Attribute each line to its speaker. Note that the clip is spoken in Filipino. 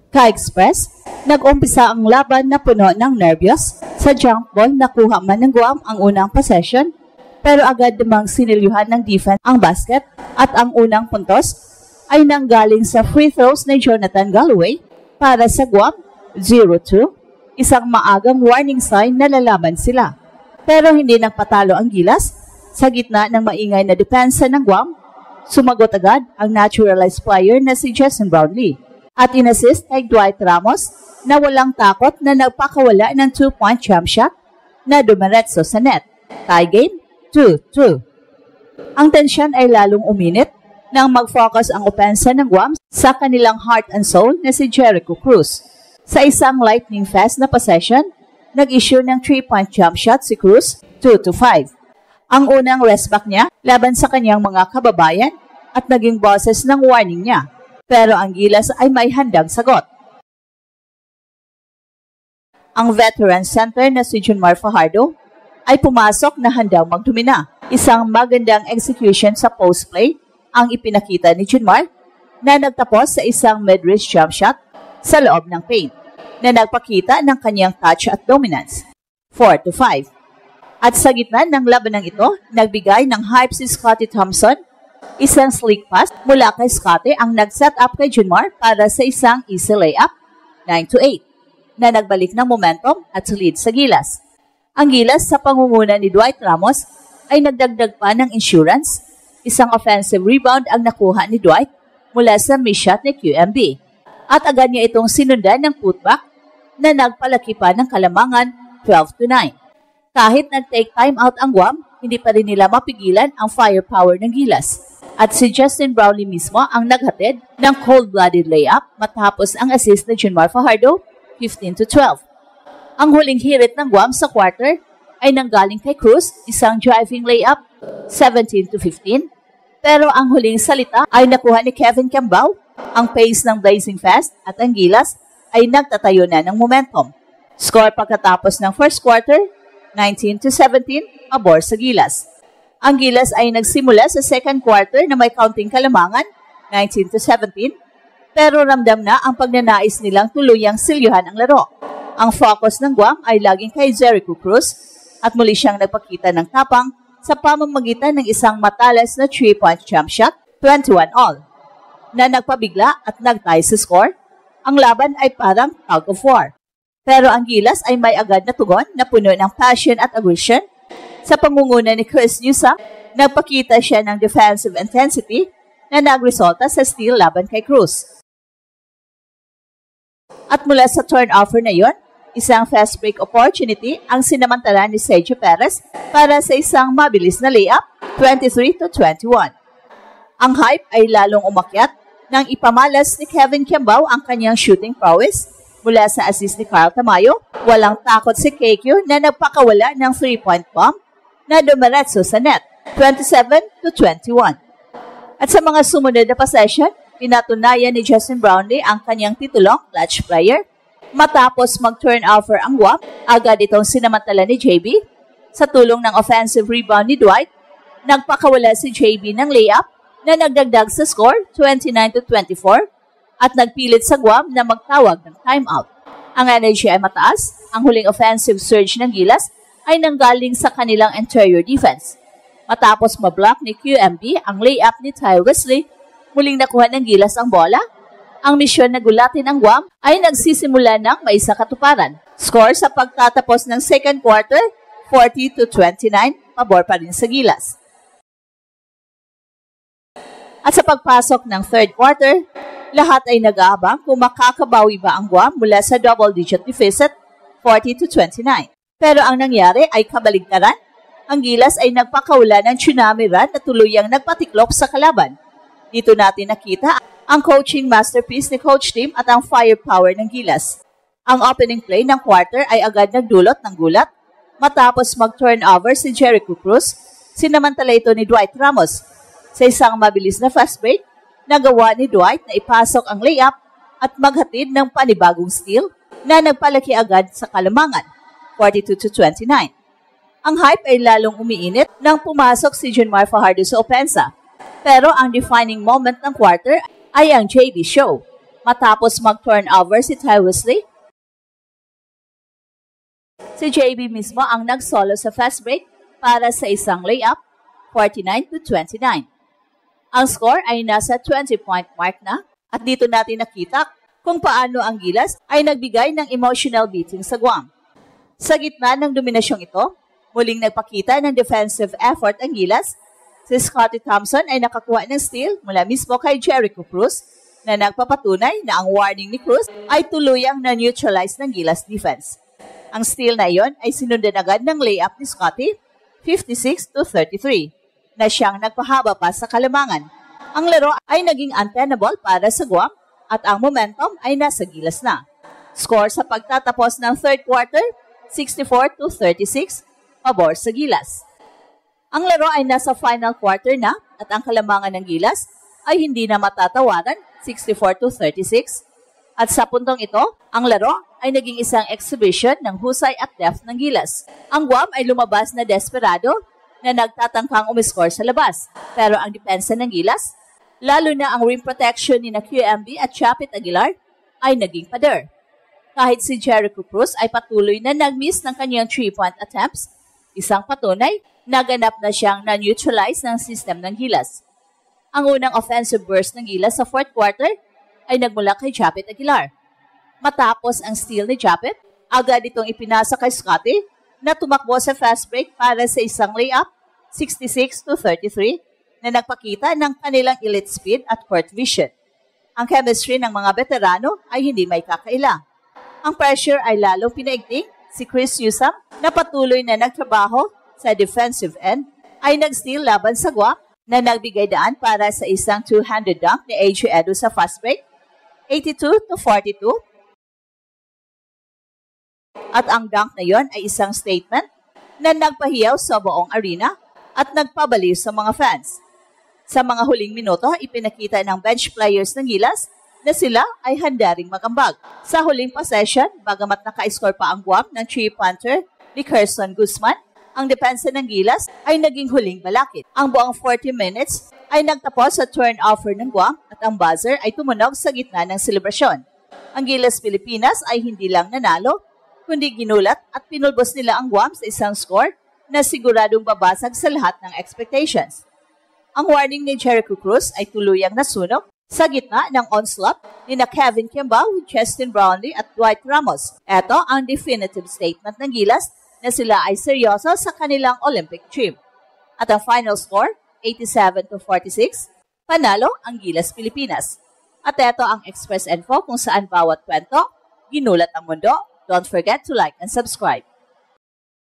Speaker 1: Ka-Express, nag-umpisa ang laban na puno ng nervyos. Sa jump ball, nakuha man ng Guam ang unang possession, pero agad namang sinilyuhan ng defense ang basket at ang unang puntos ay nanggaling sa free throws ni Jonathan Galloway para sa Guam, 0-2, isang maagang warning sign na lalaban sila. Pero hindi nagpatalo ang Gilas. Sa gitna ng maingay na depensa ng Guam, sumagot agad ang naturalized player na si Justin Brownlee at inassist kay Dwight Ramos na walang takot na nagpakawala ng 2-point jump shot na dumiretso sa net. Tie game, 2-2. Ang tensyon ay lalong uminit nang mag-focus ang opensa ng Guam sa kanilang heart and soul na si Jericho Cruz. Sa isang lightning-fast na possession, nag-issue ng 3-point jump shot si Cruz, 2-5. Ang unang restback niya laban sa kanyang mga kababayan at naging boses ng warning niya. Pero ang Gilas ay may handang sagot. Ang veteran center na si Junmar Fajardo ay pumasok na handang magdomina. Isang magandang execution sa post play ang ipinakita ni Junmar na nagtapos sa isang mid-range jump shot sa loob ng paint na nagpakita ng kanyang touch at dominance, 4-5. At sa gitna ng labanang ito, nagbigay ng hype si Scottie Thompson. Isang slick pass mula kay Scottie ang nag-set up kay Junmar para sa isang easy layup, 9-8, na nagbalik ng momentum at lead sa Gilas. Ang Gilas sa pangunguna ni Dwight Ramos ay nagdagdag pa ng insurance. Isang offensive rebound ang nakuha ni Dwight mula sa miss shot ni QMB. At agad niya itong sinundan ng putback na nagpalaki pa ng kalamangan, 12-9. Kahit nag-take time out ang Guam, hindi pa rin nila mapigilan ang firepower ng Gilas. At si Justin Brownlee mismo ang naghatid ng cold-blooded layup matapos ang assist ni Junmar Fajardo, 15-12. Ang huling hirit ng Guam sa quarter ay nanggaling kay Cruz, isang driving layup, 17-15. Pero ang huling salita ay nakuha ni Kevin Cambao. Ang pace ng Blazing Fast at ang Gilas ay nagtatayo na ng momentum. Score pagkatapos ng first quarter, 19-17, pabor sa Gilas. Ang Gilas ay nagsimula sa second quarter na may counting kalamangan, 19-17, pero ramdam na ang pagnanais nilang tuluyang silyuhan ang laro. Ang focus ng Guam ay laging kay Jericho Cruz at muli siyang nagpakita ng tapang sa pamamagitan ng isang matalas na 3-point jump shot, 21-all, na nagpabigla at nagtie sa score. Ang laban ay parang tug of war. Pero ang Gilas ay may agad na tugon na puno ng passion at aggression. Sa pangunguna ni Chris Newsome, nagpakita siya ng defensive intensity na nagresulta sa steal laban kay Cruz. At mula sa turnover na yon, isang fast break opportunity ang sinamantala ni Sergio Perez para sa isang mabilis na layup, 23-21. Ang hype ay lalong umakyat nang ipamalas ni Kevin Cambao ang kanyang shooting prowess. Mula sa assist ni Carl Tamayo, walang takot si KQ na nagpakawala ng 3-point bomb na dumiretso sa net, 27-21. At sa mga sumunod na possession, pinatunayan ni Justin Brownlee ang kanyang titulong clutch player. Matapos mag-turnover ang Guam, agad itong sinamantala ni JB. Sa tulong ng offensive rebound ni Dwight, nagpakawala si JB ng layup na nagdagdag sa score, 29-24, at nagpilit sa Guam na magtawag ng timeout. Ang energy ay mataas. Ang huling offensive surge ng Gilas ay nanggaling sa kanilang interior defense. Matapos mablock ni QMB ang layup ni Ty Wesley, muling nakuha ng Gilas ang bola. Ang misyon na gulatin ang Guam ay nagsisimula ng may isa katuparan. Score sa pagtatapos ng second quarter, 40-29, pabor pa rin sa Gilas. At sa pagpasok ng third quarter, lahat ay nag-aabang kung makakabawi ba ang Guam mula sa double-digit deficit, 40-29. Pero ang nangyari ay kabaligtaran. Ang Gilas ay nagpakaula ng tsunami run na tuluyang nagpatiklop sa kalaban. Dito natin nakita ang coaching masterpiece ni Coach Tim at ang firepower ng Gilas. Ang opening play ng quarter ay agad nagdulot ng gulat. Matapos mag-turnover si Jericho Cruz, sinamantala ito ni Dwight Ramos. Sa isang mabilis na fast break, nagawa ni Dwight na ipasok ang layup at maghatid ng panibagong steal na nagpalaki agad sa kalamangan, 42-29. Ang hype ay lalong umiinit nang pumasok si Junmar Fajardo sa opensa. Pero ang defining moment ng quarter ay ang JB show. Matapos mag-turnover si Ty Wesley, si JB mismo ang nag-solo sa fast break para sa isang layup, 49-29. Ang score ay nasa 20-point mark na at dito natin nakita kung paano ang Gilas ay nagbigay ng emotional beating sa Guam. Sa gitna ng dominasyong ito, muling nagpakita ng defensive effort ang Gilas. Si Scottie Thompson ay nakakuha ng steal mula mismo kay Jericho Cruz na nagpapatunay na ang warning ni Cruz ay tuluyang na-neutralize ng Gilas defense. Ang steal na iyon ay sinundan agad ng layup ni Scottie, 56-33, na siyang nagpahaba pa sa kalamangan. Ang laro ay naging untenable para sa Guam at ang momentum ay nasa Gilas na. Score sa pagtatapos ng third quarter, 64-36, pabor sa Gilas. Ang laro ay nasa final quarter na at ang kalamangan ng Gilas ay hindi na matatawaran, 64-36. At sa puntong ito, ang laro ay naging isang exhibition ng husay at depth ng Gilas. Ang Guam ay lumabas na desperado na nagtatangkang umiscore sa labas. Pero ang depensa ng Gilas, lalo na ang rim protection ni QMB at Chapit Aguilar, ay naging pader. Kahit si Jericho Cruz ay patuloy na nag-miss ng kanyang 3-point attempts, isang patunay na ganap na siyang na-neutralize ng system ng Gilas. Ang unang offensive burst ng Gilas sa fourth quarter ay nagmula kay Chapit Aguilar. Matapos ang steal ni Chapit, agad itong ipinasa kay Scottie na tumakbo sa fast break para sa isang layup, 66-33, na nagpakita ng kanilang elite speed at court vision. Ang chemistry ng mga veterano ay hindi may kakaila. Ang pressure ay lalong pinaigting. Si Chris Yusam, na patuloy na nagtrabaho sa defensive end, ay nag-steal laban sa Guam na nagbigay daan para sa isang two-handed dunk ni AJ Edu sa fast break, 82-42. At ang dunk na yon ay isang statement na nagpahiyaw sa buong arena at nagpabaliw sa mga fans. Sa mga huling minuto, ipinakita ng bench players ng Gilas na sila ay handa ring magambag. Sa huling possession, bagamat naka-score pa ang Guam ng 3-punter ni Kerson Guzman, ang depensa ng Gilas ay naging huling balakid. Ang buong 40 minutes ay nagtapos sa turnover ng Guam at ang buzzer ay tumunog sa gitna ng selebrasyon. Ang Gilas Pilipinas ay hindi lang nanalo, kundi ginulat at pinulbos nila ang Guam sa isang score na siguradong babasag sa lahat ng expectations. Ang warning ni Jericho Cruz ay tuluyang nasunog sa gitna ng onslaught ni Kevin Kimball, Justin Brownlee at Dwight Ramos. Ito ang definitive statement ng Gilas na sila ay seryoso sa kanilang Olympic dream. At ang final score, 87-46, panalo ang Gilas Pilipinas. At ito ang Express Info kung saan bawat kwento, ginulat ang mundo. Don't forget to like and subscribe.